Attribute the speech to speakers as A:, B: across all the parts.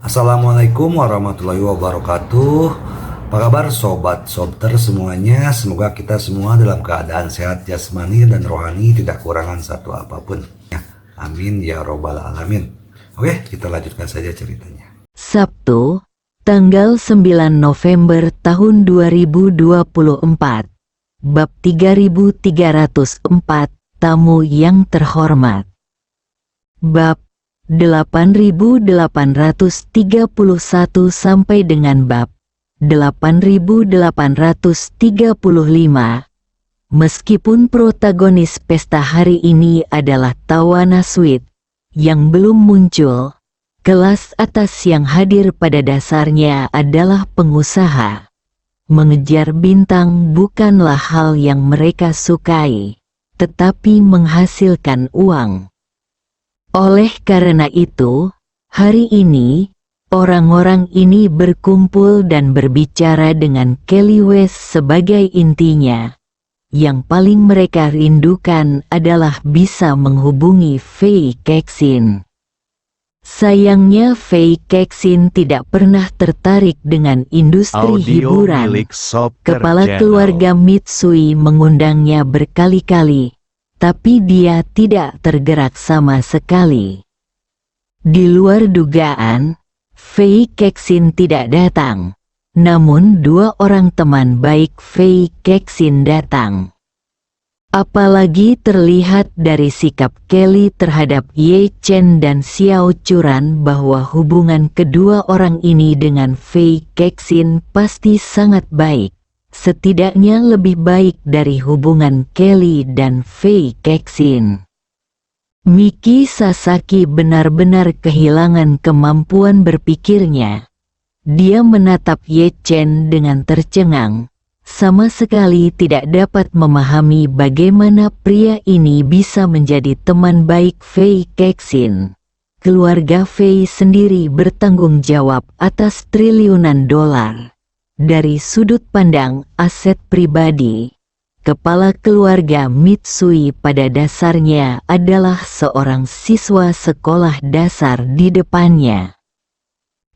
A: Assalamualaikum warahmatullahi wabarakatuh. Apa kabar sobat sobter semuanya? Semoga kita semua dalam keadaan sehat jasmani dan rohani, tidak kurangan satu apapun. Amin ya robbal alamin. Oke, kita lanjutkan saja ceritanya.
B: Sabtu, tanggal 9 November tahun 2024. Bab 3304, tamu yang terhormat. Bab 8831 sampai dengan bab 8835. Meskipun protagonis pesta hari ini adalah Tawana Sweet yang belum muncul, kelas atas yang hadir pada dasarnya adalah pengusaha. Mengejar bintang bukanlah hal yang mereka sukai, tetapi menghasilkan uang. Oleh karena itu, hari ini, orang-orang ini berkumpul dan berbicara dengan Kelly West sebagai intinya. Yang paling mereka rindukan adalah bisa menghubungi Faye Kexin. Sayangnya Faye Kexin tidak pernah tertarik dengan industri hiburan. Kepala keluarga Mitsui mengundangnya berkali-kali, tapi dia tidak tergerak sama sekali. Di luar dugaan, Faye Kexin tidak datang, namun dua orang teman baik Faye Kexin datang. Apalagi terlihat dari sikap Kelly terhadap Ye Chen dan Xiao Churan bahwa hubungan kedua orang ini dengan Faye Kexin pasti sangat baik. Setidaknya lebih baik dari hubungan Kelly dan Faye Kexin. Miki Sasaki benar-benar kehilangan kemampuan berpikirnya. Dia menatap Ye Chen dengan tercengang. Sama sekali tidak dapat memahami bagaimana pria ini bisa menjadi teman baik Faye Kexin. Keluarga Faye sendiri bertanggung jawab atas triliunan dolar. Dari sudut pandang aset pribadi, kepala keluarga Mitsui pada dasarnya adalah seorang siswa sekolah dasar di depannya.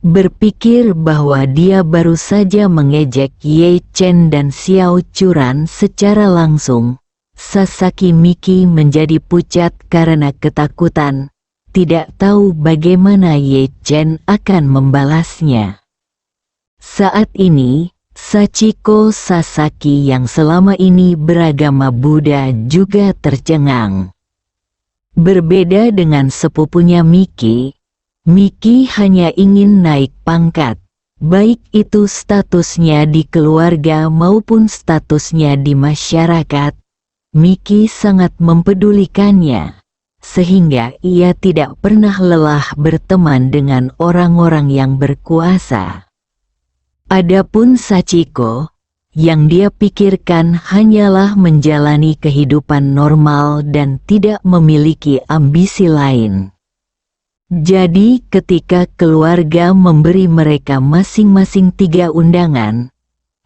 B: Berpikir bahwa dia baru saja mengejek Ye Chen dan Xiao Churan secara langsung, Sasaki Miki menjadi pucat karena ketakutan, tidak tahu bagaimana Ye Chen akan membalasnya. Saat ini, Sachiko Sasaki yang selama ini beragama Buddha juga tercengang. Berbeda dengan sepupunya Miki, Miki hanya ingin naik pangkat, baik itu statusnya di keluarga maupun statusnya di masyarakat. Miki sangat mempedulikannya, sehingga ia tidak pernah lelah berteman dengan orang-orang yang berkuasa. Adapun Sachiko, yang dia pikirkan hanyalah menjalani kehidupan normal dan tidak memiliki ambisi lain. Jadi ketika keluarga memberi mereka masing-masing 3 undangan,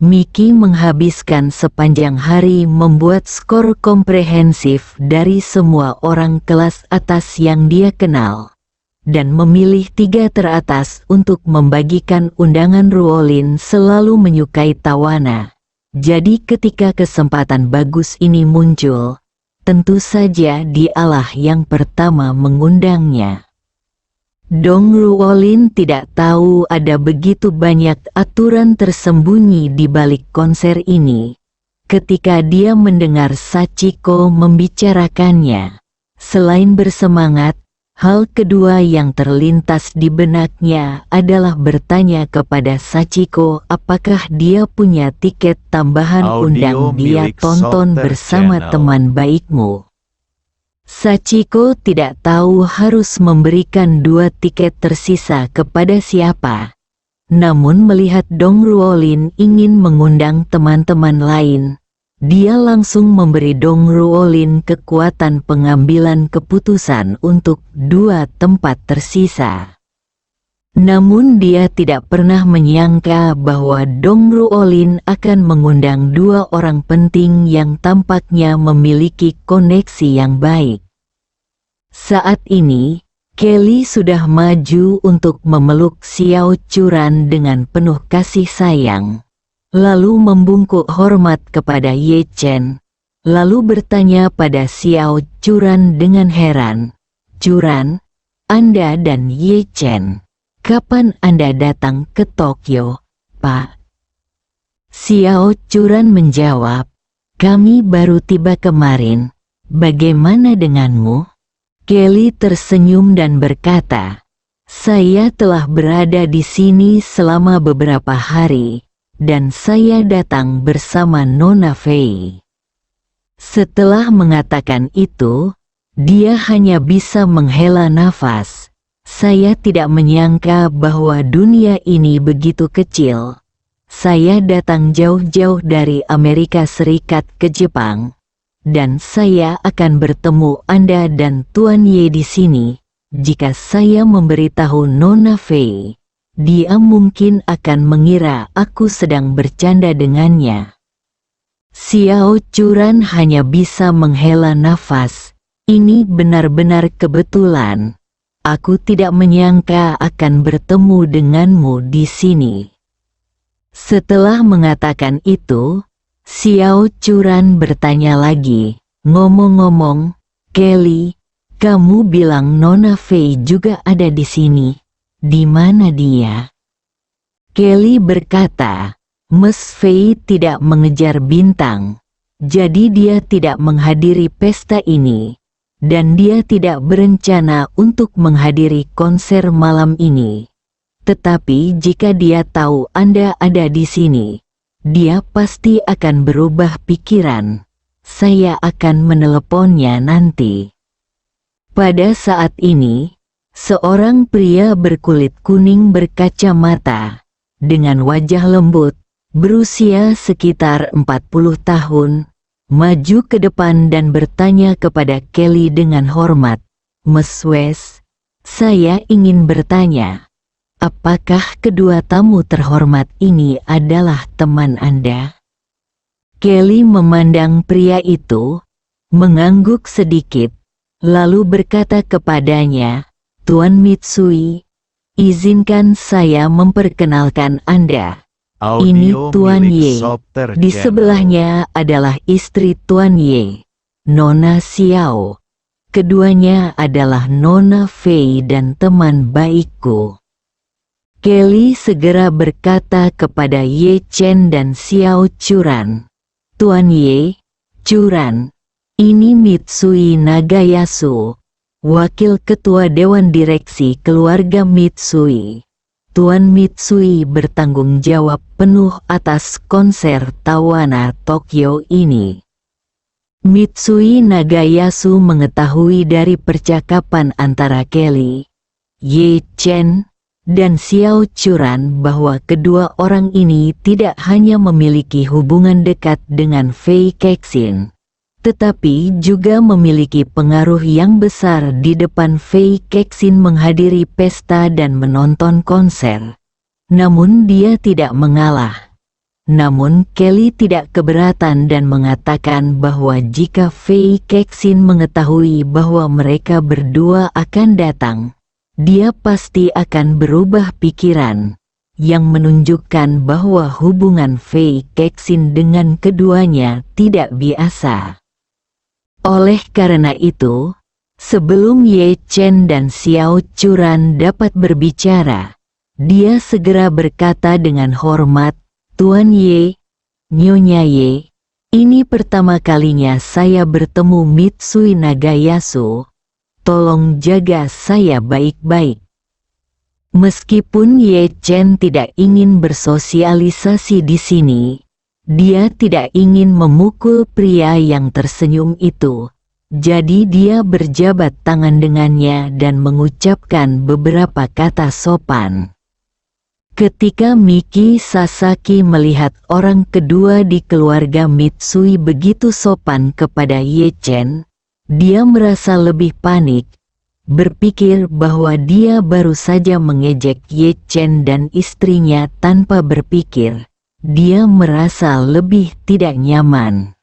B: Miki menghabiskan sepanjang hari membuat skor komprehensif dari semua orang kelas atas yang dia kenal, dan memilih 3 teratas untuk membagikan undangan. Ruolin selalu menyukai Tawana, jadi ketika kesempatan bagus ini muncul, tentu saja dialah yang pertama mengundangnya. Dong Ruolin tidak tahu ada begitu banyak aturan tersembunyi di balik konser ini. Ketika dia mendengar Sachiko membicarakannya, selain bersemangat, hal kedua yang terlintas di benaknya adalah bertanya kepada Sachiko apakah dia punya tiket tambahan undang dia tonton bersama teman baikmu. Sachiko tidak tahu harus memberikan 2 tiket tersisa kepada siapa. Namun melihat Dong Ruolin ingin mengundang teman-teman lain, dia langsung memberi Dong Ruolin kekuatan pengambilan keputusan untuk 2 tempat tersisa. Namun dia tidak pernah menyangka bahwa Dong Ruolin akan mengundang 2 orang penting yang tampaknya memiliki koneksi yang baik. Saat ini, Kelly sudah maju untuk memeluk Xiao Churan dengan penuh kasih sayang, lalu membungkuk hormat kepada Ye Chen, lalu bertanya pada Xiao Churan dengan heran, "Churan, Anda dan Ye Chen, kapan Anda datang ke Tokyo, Pak?" Xiao Churan menjawab, "Kami baru tiba kemarin, bagaimana denganmu?" Kelly tersenyum dan berkata, "Saya telah berada di sini selama beberapa hari, dan saya datang bersama Nona Fei." Setelah mengatakan itu, dia hanya bisa menghela nafas. "Saya tidak menyangka bahwa dunia ini begitu kecil. Saya datang jauh-jauh dari Amerika Serikat ke Jepang. Dan saya akan bertemu Anda dan Tuan Ye di sini. Jika saya memberitahu Nona Fei, dia mungkin akan mengira aku sedang bercanda dengannya." Xiao Churan hanya bisa menghela nafas. "Ini benar-benar kebetulan. Aku tidak menyangka akan bertemu denganmu di sini." Setelah mengatakan itu, Xiao Churan bertanya lagi, "Ngomong-ngomong, Kelly, kamu bilang Nona Fei juga ada di sini. Di mana dia?" Kelly berkata, "Miss Fei tidak mengejar bintang, jadi dia tidak menghadiri pesta ini, dan dia tidak berencana untuk menghadiri konser malam ini. Tetapi jika dia tahu Anda ada di sini, dia pasti akan berubah pikiran. Saya akan meneleponnya nanti." Pada saat ini, seorang pria berkulit kuning berkacamata, dengan wajah lembut, berusia sekitar 40 tahun, maju ke depan dan bertanya kepada Kelly dengan hormat, "Miss West, saya ingin bertanya, apakah kedua tamu terhormat ini adalah teman Anda?" Kelly memandang pria itu, mengangguk sedikit, lalu berkata kepadanya, "Tuan Mitsui, izinkan saya memperkenalkan Anda. Ini Tuan Ye. Di sebelahnya adalah istri Tuan Ye, Nona Xiao. Keduanya adalah Nona Fei dan teman baikku." Kelly segera berkata kepada Ye Chen dan Xiao Churan, "Tuan Ye, Churan, ini Mitsui Nagayasu, wakil ketua Dewan Direksi keluarga Mitsui. Tuan Mitsui bertanggung jawab penuh atas konser Tawana Tokyo ini." Mitsui Nagayasu mengetahui dari percakapan antara Kelly, Ye Chen, dan Xiao Churan bahwa kedua orang ini tidak hanya memiliki hubungan dekat dengan Fei Kexin, tetapi juga memiliki pengaruh yang besar di depan Fei Kexin menghadiri pesta dan menonton konser. Namun dia tidak mengalah. Namun Kelly tidak keberatan dan mengatakan bahwa jika Fei Kexin mengetahui bahwa mereka berdua akan datang, dia pasti akan berubah pikiran, yang menunjukkan bahwa hubungan Fei Kexin dengan keduanya tidak biasa. Oleh karena itu, sebelum Ye Chen dan Xiao Churan dapat berbicara, dia segera berkata dengan hormat, "Tuan Ye, Nyonya Ye, ini pertama kalinya saya bertemu Mitsui Nagayasu. Tolong jaga saya baik-baik." Meskipun Ye Chen tidak ingin bersosialisasi di sini, dia tidak ingin memukul pria yang tersenyum itu. Jadi dia berjabat tangan dengannya dan mengucapkan beberapa kata sopan. Ketika Miki Sasaki melihat orang kedua di keluarga Mitsui begitu sopan kepada Ye Chen, dia merasa lebih panik, berpikir bahwa dia baru saja mengejek Ye Chen dan istrinya tanpa berpikir. Dia merasa lebih tidak nyaman.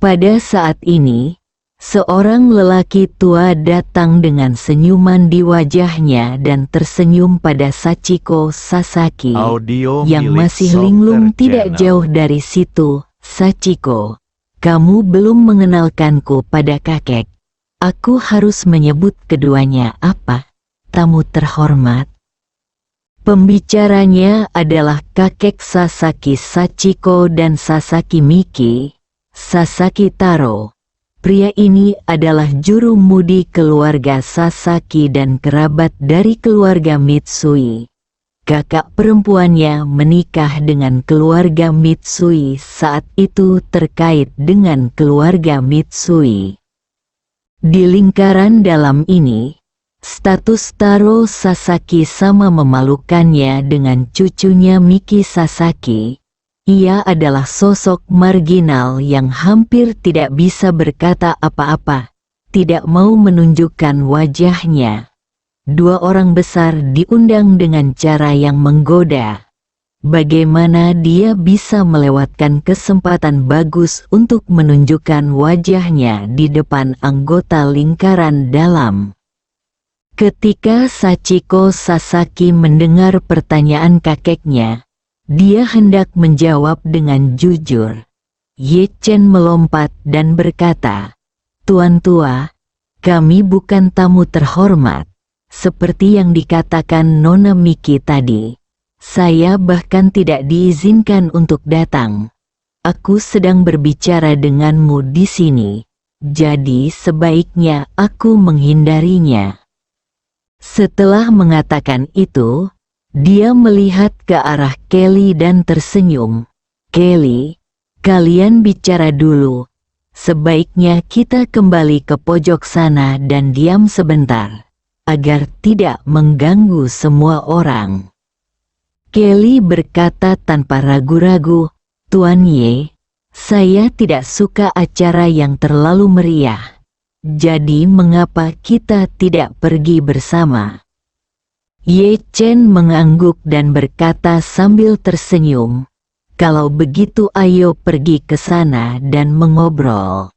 B: Pada saat ini, Seorang lelaki tua datang dengan senyuman di wajahnya dan tersenyum pada Sachiko Sasaki,
C: Audio
B: yang
C: milik
B: masih
C: Soccer
B: linglung tidak
C: Channel.
B: jauh dari situ. Sachiko, kamu belum mengenalkanku pada kakek. Aku harus menyebut keduanya apa? Tamu terhormat. Pembicaranya adalah kakek Sasaki Sachiko dan Sasaki Miki, Sasaki Taro. Pria ini adalah juru mudi keluarga Sasaki dan kerabat dari keluarga Mitsui. Kakak perempuannya menikah dengan keluarga Mitsui saat itu terkait dengan keluarga Mitsui. Di lingkaran dalam ini, status Taro Sasaki sama memalukannya dengan cucunya Miki Sasaki. Ia adalah sosok marginal yang hampir tidak bisa berkata apa-apa, tidak mau menunjukkan wajahnya. Dua orang besar diundang dengan cara yang menggoda. Bagaimana dia bisa melewatkan kesempatan bagus untuk menunjukkan wajahnya di depan anggota lingkaran dalam? Ketika Sachiko Sasaki mendengar pertanyaan kakeknya, dia hendak menjawab dengan jujur. Ye Chen melompat dan berkata, "Tuan tua, kami bukan tamu terhormat, seperti yang dikatakan Nona Miki tadi. Saya bahkan tidak diizinkan untuk datang. Aku sedang berbicara denganmu di sini, jadi sebaiknya aku menghindarinya." Setelah mengatakan itu, dia melihat ke arah Kelly dan tersenyum. "Kelly, kalian bicara dulu. Sebaiknya kita kembali ke pojok sana dan diam sebentar, agar tidak mengganggu semua orang." Kelly berkata tanpa ragu-ragu, "Tuan Ye, saya tidak suka acara yang terlalu meriah. Jadi mengapa kita tidak pergi bersama?" Ye Chen mengangguk dan berkata sambil tersenyum, "Kalau begitu ayo pergi ke sana dan mengobrol."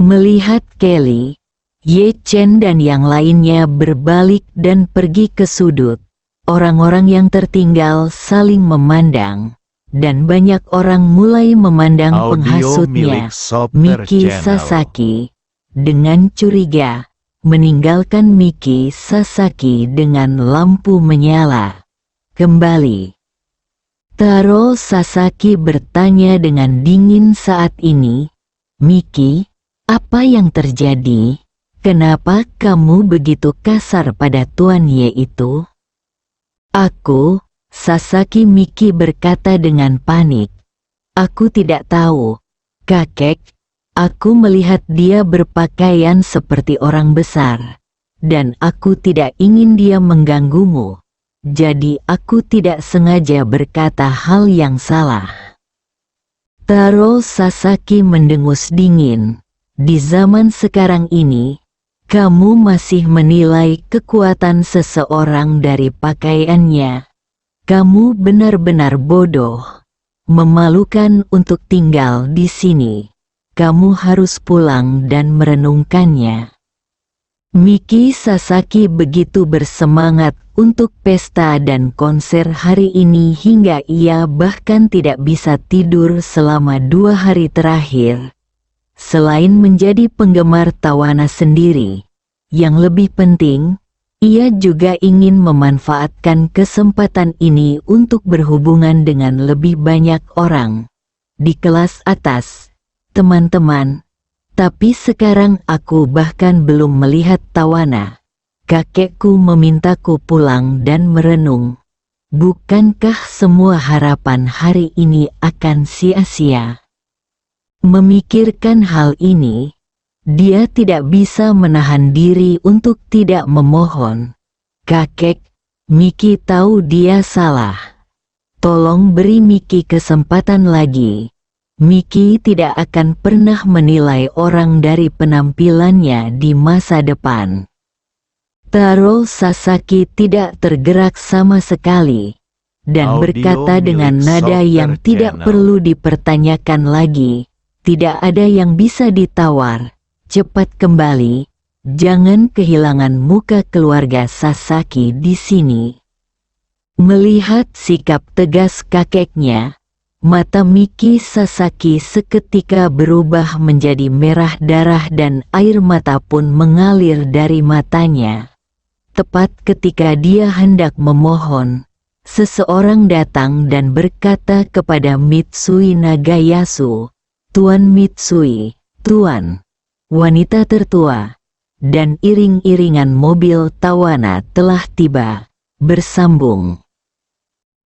B: Melihat Kelly, Ye Chen dan yang lainnya berbalik dan pergi ke sudut. Orang-orang yang tertinggal saling memandang, dan banyak orang mulai memandang
C: Audio
B: penghasutnya,
C: milik Soccer
B: Miki
C: Channel.
B: Sasaki, dengan curiga, meninggalkan Miki Sasaki dengan lampu menyala. Kembali. Taro Sasaki bertanya dengan dingin saat ini, "Miki, apa yang terjadi? Kenapa kamu begitu kasar pada Tuan Ye itu?" "Aku," Sasaki Miki berkata dengan panik. "Aku tidak tahu, kakek. Aku melihat dia berpakaian seperti orang besar, dan aku tidak ingin dia mengganggumu. Jadi aku tidak sengaja berkata hal yang salah." Taro Sasaki mendengus dingin. "Di zaman sekarang ini, kamu masih menilai kekuatan seseorang dari pakaiannya. Kamu benar-benar bodoh. Memalukan untuk tinggal di sini. Kamu harus pulang dan merenungkannya." Miki Sasaki begitu bersemangat untuk pesta dan konser hari ini hingga ia bahkan tidak bisa tidur selama 2 hari terakhir. Selain menjadi penggemar Tawana sendiri, yang lebih penting, ia juga ingin memanfaatkan kesempatan ini untuk berhubungan dengan lebih banyak orang di kelas atas. "Teman-teman, tapi sekarang aku bahkan belum melihat Tawana. Kakekku memintaku pulang dan merenung. Bukankah semua harapan hari ini akan sia-sia?" Memikirkan hal ini, dia tidak bisa menahan diri untuk tidak memohon. "Kakek, Miki tahu dia salah. Tolong beri Miki kesempatan lagi. Miki tidak akan pernah menilai orang dari penampilannya di masa depan." Taro Sasaki tidak tergerak sama sekali, dan
C: Audio
B: berkata dengan
C: milik
B: nada
C: Soccer
B: yang tidak
C: Channel.
B: perlu dipertanyakan lagi, "Tidak ada yang bisa ditawar, cepat kembali. Jangan kehilangan muka keluarga Sasaki di sini." Melihat sikap tegas kakeknya, mata Miki Sasaki seketika berubah menjadi merah darah dan air mata pun mengalir dari matanya. Tepat ketika dia hendak memohon, seseorang datang dan berkata kepada Mitsui Nagayasu, "Tuan Mitsui, Tuan." Wanita tertua dan iring-iringan mobil tawana telah tiba. Bersambung.